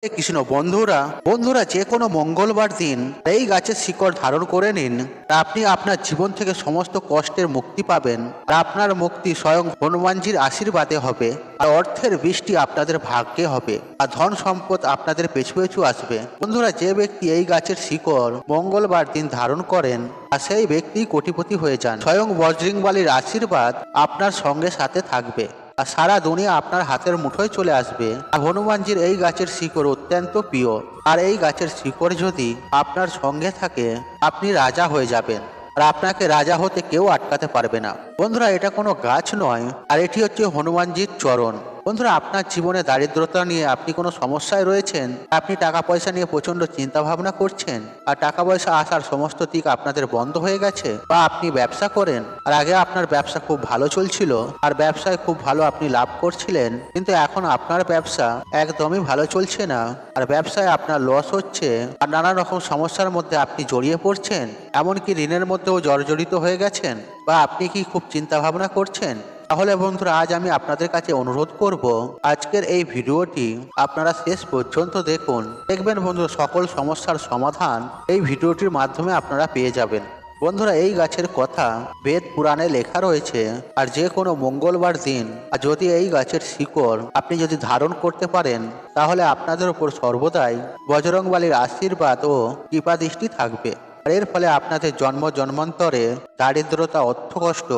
কৃষ্ণ বন্ধুরা বন্ধুরা যে কোনো মঙ্গলবার দিন এই গাছের শিকড় ধারণ করে নিন। আপনি আপনার জীবন থেকে সমস্ত কষ্টের মুক্তি পাবেন। আর আপনার মুক্তি স্বয়ং হনুমানজির আশীর্বাদে হবে। আর অর্থের বৃষ্টি আপনাদের ভাগ্যে হবে। আর ধন সম্পদ আপনাদের পেছু পেছু আসবে। বন্ধুরা যে ব্যক্তি এই গাছের শিকড় মঙ্গলবার দিন ধারণ করেন আর সেই ব্যক্তি কোটিপতি হয়ে যান। স্বয়ং বজরংবলীর আশীর্বাদ আপনার সঙ্গে সাথে থাকবে আর সারা দুনিয়া আপনার হাতের মুঠোয় চলে আসবে। আর হনুমানজির এই গাছের শিকড় অত্যন্ত প্রিয়। আর এই গাছের শিকড় যদি আপনার সঙ্গে থাকে আপনি রাজা হয়ে যাবেন। আর আপনাকে রাজা হতে কেউ আটকাতে পারবে না। বন্ধুরা এটা কোনো গাছ নয়, আর এটি হচ্ছে হনুমানজির চরণ। বন্ধুরা আপনার জীবনে দারিদ্রতা নিয়ে আপনি কোনো সমস্যায় রয়েছেন, আপনি টাকা পয়সা নিয়ে প্রচন্ড চিন্তা ভাবনা করছেন আর টাকা পয়সা আসার সমস্ত দিক আপনাদের বন্ধ হয়ে গেছে, বা আপনি ব্যবসা করেন আর আগে আপনার ব্যবসা খুব ভালো চলছিল আর ব্যবসায় খুব ভালো আপনি লাভ করছিলেন, কিন্তু এখন আপনার ব্যবসা একদমই ভালো চলছে না আর ব্যবসায় আপনার লস হচ্ছে আর নানা রকম সমস্যার মধ্যে আপনি জড়িয়ে পড়ছেন, এমনকি ঋণের মধ্যেও জর্জরিত হয়ে গেছেন, বা আপনি কি খুব চিন্তা ভাবনা করছেন, তাহলে বন্ধুরা আজ আমি আপনাদের কাছে অনুরোধ করব আজকের এই ভিডিওটি আপনারা শেষ পর্যন্ত দেখুন। দেখবেন বন্ধুরা সকল সমস্যার সমাধান এই ভিডিওটির মাধ্যমে আপনারা পেয়ে যাবেন। বন্ধুরা এই গাছের কথা বেদ পুরাণে লেখা রয়েছে। আর যে কোনো মঙ্গলবার দিন আর যদি এই গাছের শিকড় আপনি যদি ধারণ করতে পারেন তাহলে আপনাদের উপর সর্বদাই বজরংবলীর আশীর্বাদ ও কৃপা দৃষ্টি থাকবে। আর এর ফলে আপনাদের জন্ম জন্মান্তরে দারিদ্রতা, অর্থকষ্ট,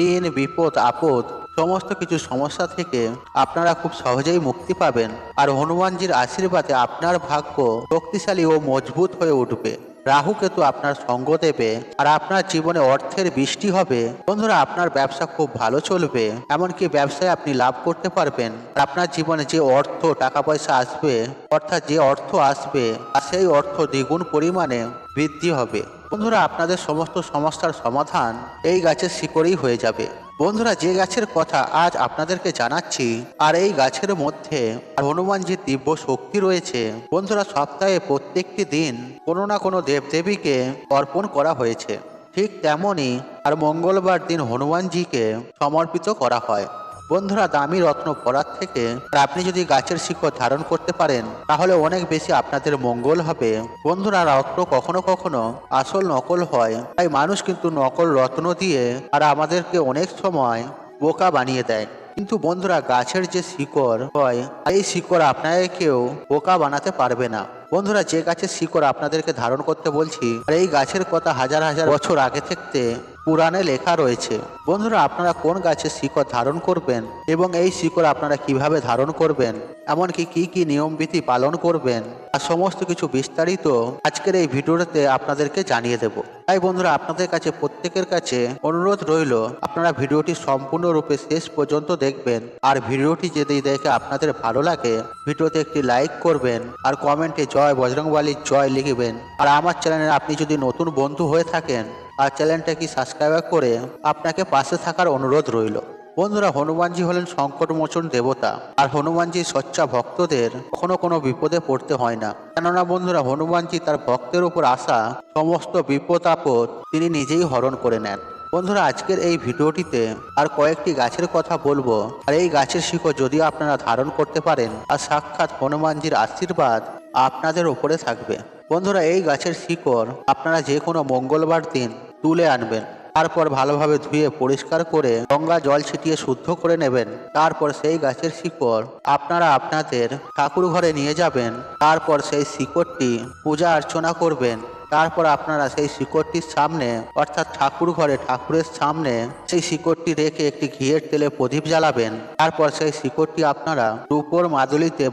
ঋণ, বিপদ, আপদ সমস্ত কিছু সমস্যা থেকে আপনারা খুব সহজেই মুক্তি পাবেন। আর হনুমানজির আশীর্বাদে আপনার ভাগ্য শক্তিশালী ও মজবুত হয়ে উঠবে। রাহু কেতু আপনার সঙ্গ দেবে আর আপনার জীবনে অর্থের বৃষ্টি হবে। বন্ধুরা আপনার ব্যবসা খুব ভালো চলবে, এমনকি ব্যবসায় আপনি লাভ করতে পারবেন। আপনার জীবনে যে অর্থ টাকা পয়সা আসবে, অর্থাৎ যে অর্থ আসবে আর সেই অর্থ দ্বিগুণ পরিমাণে বৃদ্ধি হবে। বন্ধুরা আপনাদের সমস্ত সমস্যার সমাধান এই গাছের শিকড়েই হয়ে যাবে। বন্ধুরা যে গাছের কথা আজ আপনাদেরকে জানাচ্ছি আর এই গাছের মধ্যে হনুমানজির দিব্য শক্তি রয়েছে। বন্ধুরা সপ্তাহে প্রত্যেকটি দিন কোনো না কোনো দেবদেবীকে অর্পণ করা হয়েছে, ঠিক তেমনই আর মঙ্গলবার দিন হনুমানজিকে সমর্পিত করা হয়। বন্ধুরা দামি রত্ন পরার থেকে আপনি যদি গাছের শিকড় ধারণ করতে পারেন তাহলে অনেক বেশি আপনাদের মঙ্গল হবে। বন্ধুরা রত্ন কখনো কখনো আসল নকল হয়, তাই মানুষ কিন্তু নকল রত্ন দিয়ে আর আমাদেরকে অনেক সময় বোকা বানিয়ে দেয়। কিন্তু বন্ধুরা গাছের যে শিকড় হয় এই শিকড় আপনাকে কেউ বোকা বানাতে পারবে না। বন্ধুরা যে গাছের শিকড় আপনাদেরকে ধারণ করতে বলছি আর এই গাছের কথা হাজার হাজার বছর আগে থেকে পুরাণে লেখা রয়েছে। বন্ধুরা আপনারা কোন গাছের শিকড় ধারণ করবেন এবং এই শিকড় আপনারা কিভাবে ধারণ করবেন, এমনকি কি কি নিয়মবিধি পালন করবেন আর সমস্ত কিছু বিস্তারিত আজকের এই ভিডিওতে আপনাদেরকে জানিয়ে দেব। তাই বন্ধুরা আপনাদের কাছে প্রত্যেকের কাছে অনুরোধ রইল আপনারা ভিডিওটি সম্পূর্ণরূপে শেষ পর্যন্ত দেখবেন। আর ভিডিওটি যদি দেখে আপনাদের ভালো লাগে ভিডিওতে একটি লাইক করবেন আর কমেন্টে জয় বজরংবলী জয় লিখবেন। আর আমার চ্যানেলে আপনি যদি নতুন বন্ধু হয়ে থাকেন আর চ্যানেলটাকে সাবস্ক্রাইব করে আপনাকে পাশে থাকার অনুরোধ রইল। বন্ধুরা হনুমানজি হলেন সংকটমোচন দেবতা, আর হনুমানজি সচ্চা ভক্তদের কখনো কোনো বিপদে পড়তে হয় না। কেননা বন্ধুরা হনুমানজি তার ভক্তের উপর আসা সমস্ত বিপদ আপদ তিনি নিজেই হরণ করে নেন। বন্ধুরা আজকের এই ভিডিওটিতে আর কয়েকটি গাছের কথা বলবো, আর এই গাছের শিকড় যদি আপনারা ধারণ করতে পারেন আর সাক্ষাৎ হনুমানজির আশীর্বাদ আপনাদের উপরে থাকবে। বন্ধুরা এই গাছের শিকড় আপনারা যে কোনো মঙ্গলবার দিন তুলে আনবেন, তারপর ভালোভাবে ধুয়ে পরিষ্কার করে গঙ্গা জল ছিটিয়ে শুদ্ধ করে নেবেন। তারপর সেই গাছের শিকড় আপনারা আপনাদের ঠাকুর ঘরে নিয়ে যাবেন। তারপর সেই শিকড়টি পূজা অর্চনা করবেন। তারপর আপনারা সেই শিকড়টির সামনে অর্থাৎ ঠাকুর ঘরে ঠাকুরের সামনে সেই শিকড়টি রেখে একটি ঘিয়ের তেলে প্রদীপ জ্বালাবেন। তারপর সেই শিকড়টি আপনারা রূপোর মাদুলিতে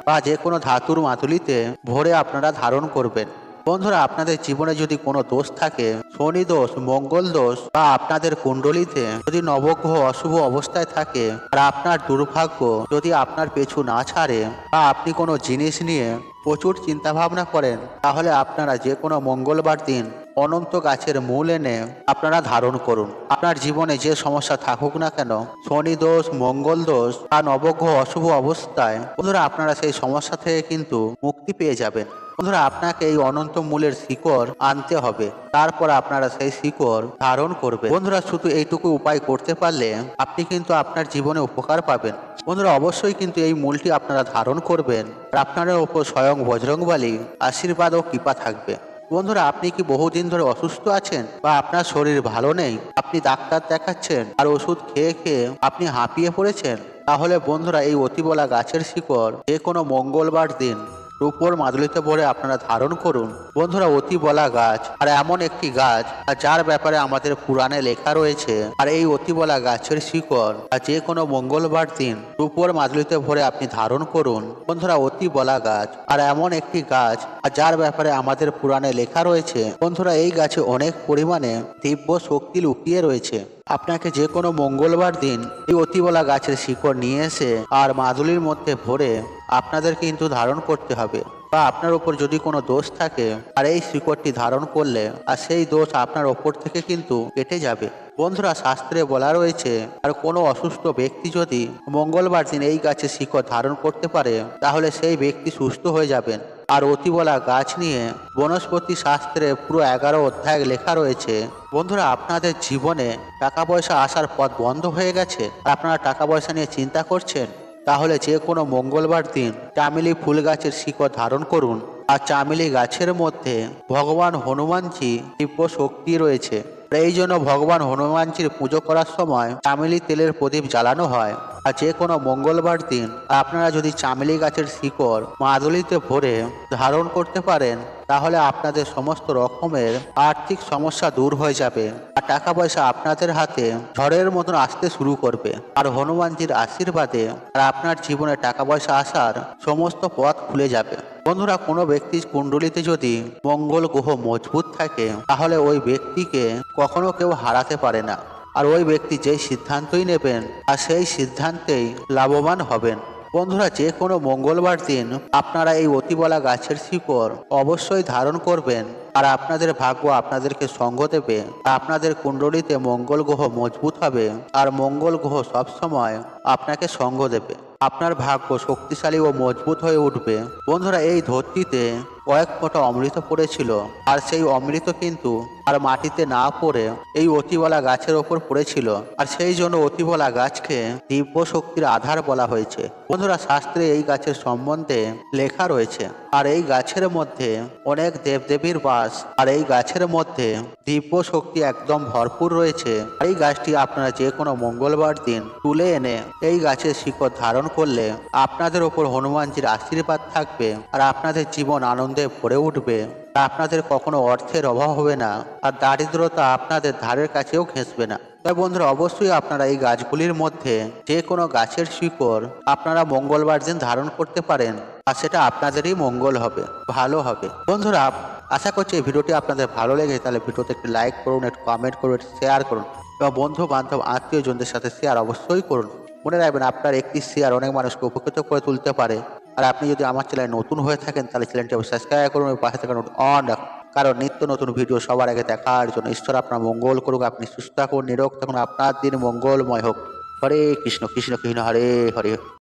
বা যে কোনো ধাতুর মাদুলিতে ভরে আপনারা ধারণ করবেন। বন্ধুরা আপনাদের জীবনে যদি কোনো দোষ থাকে, শনি দোষ, মঙ্গল দোষ, বা আপনাদের কুণ্ডলিতে যদি নবগ্রহ অশুভ অবস্থায় থাকে আর আপনার দুর্ভাগ্য যদি আপনার পেছু না ছাড়ে, বা আপনি কোনো জিনিস নিয়ে প্রচুর চিন্তা ভাবনা করেন, তাহলে আপনারা যে কোনো মঙ্গলবার দিন অনন্ত গাছের মূল এনে আপনারা ধারণ করুন। আপনার জীবনে যে সমস্যা থাকুক না কেন, শনি দোষ, মঙ্গল দোষ বা নবগ্রহ অশুভ অবস্থায়, বন্ধুরা আপনারা সেই সমস্যা থেকে কিন্তু মুক্তি পেয়ে যাবেন। বন্ধুরা আপনাকে এই অনন্ত মূলের শিকড় আনতে হবে, তারপর আপনারা সেই শিকড় ধারণ করবে। বন্ধুরা শুধু এইটুকু উপায় করতে পারলে আপনি কিন্তু আপনার জীবনে উপকার পাবেন। বন্ধুরা অবশ্যই কিন্তু এই মূলটি আপনারা ধারণ করবেন আর আপনাদের ওপর স্বয়ং বজরংবলী আশীর্বাদ ও কৃপা থাকবে। বন্ধুরা আপনি কি বহুদিন ধরে অসুস্থ আছেন বা আপনার শরীর ভালো নেই, আপনি ডাক্তার দেখাচ্ছেন আর ওষুধ খেয়ে খেয়ে আপনি হাঁপিয়ে পড়েছেন, তাহলে বন্ধুরা এই অতিবলা গাছের শিকড় যে কোনো মঙ্গলবার দিন রূপোর মাদুলিতে ভরে আপনারা ধারণ করুন। বন্ধুরা অতিবলা গাছ আর এমন একটি গাছ যার ব্যাপারে আমাদের পুরাণে লেখা রয়েছে, আর এই অতিবলা গাছের শিকড় যে কোনো মঙ্গলবার দিন রূপোর মাদুলিতে ভরে আপনি ধারণ করুন। বন্ধুরা অতিবলা গাছ আর এমন একটি গাছ যার ব্যাপারে আমাদের পুরাণে লেখা রয়েছে। বন্ধুরা এই গাছে অনেক পরিমাণে দিব্য শক্তি লুকিয়ে রয়েছে। আপনাকে যে কোনো মঙ্গলবার দিন এই অতিবলা গাছের শিকড় নিয়ে এসে আর মাদুলির মধ্যে ভরে আপনাদের কিন্তু ধারণ করতে হবে, বা আপনার উপর যদি কোনো দোষ থাকে আর এই শিকড়টি ধারণ করলে আর সেই দোষ আপনার ওপর থেকে কিন্তু কেটে যাবে। বন্ধুরা শাস্ত্রে বলা রয়েছে আর কোনো অসুস্থ ব্যক্তি যদি মঙ্গলবার দিন এই গাছের শিকড় ধারণ করতে পারে তাহলে সেই ব্যক্তি সুস্থ হয়ে যাবেন। আর অতিবলা গাছ নিয়ে বনস্পতি শাস্ত্রে পুরো 11 অধ্যায় লেখা রয়েছে। বন্ধুরা আপনাদের জীবনে টাকা পয়সা আসার পথ বন্ধ হয়ে গেছে, আপনারা টাকা পয়সা নিয়ে চিন্তা করছেন, তাহলে যে কোনো মঙ্গলবার দিন চামেলি ফুল গাছের শিকড় ধারণ করুন। আর চামেলি গাছের মধ্যে ভগবান হনুমানজি দিব্য শক্তি রয়েছে, এই জন্য ভগবান হনুমানজির পুজো করার সময় চামেলি তেলের প্রদীপ জ্বালানো হয়। আর যে কোনো মঙ্গলবার দিন আপনারা যদি চামেলি গাছের শিকড় মাদুলিতে ভরে ধারণ করতে পারেন তাহলে আপনাদের সমস্ত রকমের আর্থিক সমস্যা দূর হয়ে যাবে আর টাকা পয়সা আপনাদের হাতে ঝড়ের মতন আসতে শুরু করবে। আর হনুমানজির আশীর্বাদে আর আপনার জীবনে টাকা পয়সা আসার সমস্ত পথ খুলে যাবে। বন্ধুরা কোনো ব্যক্তির কুণ্ডলিতে যদি মঙ্গল গ্রহ মজবুত থাকে তাহলে ওই ব্যক্তিকে কখনো কেউ হারাতে পারে না, আর ওই ব্যক্তি যেই সিদ্ধান্তই নেবেন আর সেই সিদ্ধান্তেই লাভবান হবেন। বন্ধুরা যে কোনো মঙ্গলবার দিন আপনারা এই অতিবলা গাছের শিকড় অবশ্যই ধারণ করবেন আর আপনাদের ভাগ্য আপনাদেরকে সঙ্গ দেবে। আপনাদের কুণ্ডলিতে মঙ্গল গ্রহ মজবুত হবে আর মঙ্গল গ্রহ সবসময় আপনাকে সঙ্গ দেবে। আপনার ভাগ্য শক্তিশালী ও মজবুত হয়ে উঠবে। বন্ধুরা এই ধরতিতে কয়েক ফোঁটা অমৃত পড়েছিল আর সেই অমৃত কিন্তু আর মাটিতে না পড়ে এই অতিবলা গাছের ওপর পড়েছিল, আর সেই জন্য অতিবলা গাছকে দিব্য শক্তির আধার বলা হয়েছে। বন্ধুরা শাস্ত্রে এই গাছের সম্বন্ধে লেখা রয়েছে আর এই গাছের মধ্যে অনেক দেবদেবীর বাস, আর এই গাছের মধ্যে দিব্য শক্তি একদম ভরপুর রয়েছে। এই গাছটি আপনারা যে কোনো মঙ্গলবার দিন তুলে এনে এই গাছের শিকড় ধারণ করলে আপনাদের ওপর হনুমানজির আশীর্বাদ থাকবে আর আপনাদের জীবন আনন্দে ভরে উঠবে। আপনাদের কখনো অর্থের অভাব হবে না আর দারিদ্রতা আপনাদের ধারের কাছেও ঘেঁষবে না। তাই বন্ধুরা অবশ্যই আপনারা এই গাছগুলির মধ্যে যে কোনো গাছের শিকড় আপনারা মঙ্গলবার দিন ধারণ করতে পারেন আর সেটা আপনাদেরই মঙ্গল হবে, ভালো হবে। বন্ধুরা আশা করছি এই ভিডিওটি আপনাদের ভালো লেগে তাহলে ভিডিওতে একটি লাইক করুন, একটু কমেন্ট করুন, একটু শেয়ার করুন এবং বন্ধু বান্ধব আত্মীয়জনদের সাথে শেয়ার অবশ্যই করুন। মনে রাখবেন আপনার একটি শেয়ার অনেক মানুষকে উপকৃত করে তুলতে পারে। আর আপনি যদি আমার চ্যানেলে নতুন হয়ে থাকেন তাহলে চ্যানেলটি সাবস্ক্রাইব করুন এবং পাশে থাকা নোট অন রাখুন, কারণ নিত্য নতুন ভিডিও সবার আগে দেখার জন্য। ঈশ্বর আপনার মঙ্গল করুক, আপনি সুস্থ থাকুন, নিরোগ থাকুন, আপনার দিন মঙ্গলময় হোক। হরে কৃষ্ণ কৃষ্ণ কৃষ্ণ হরে হরে।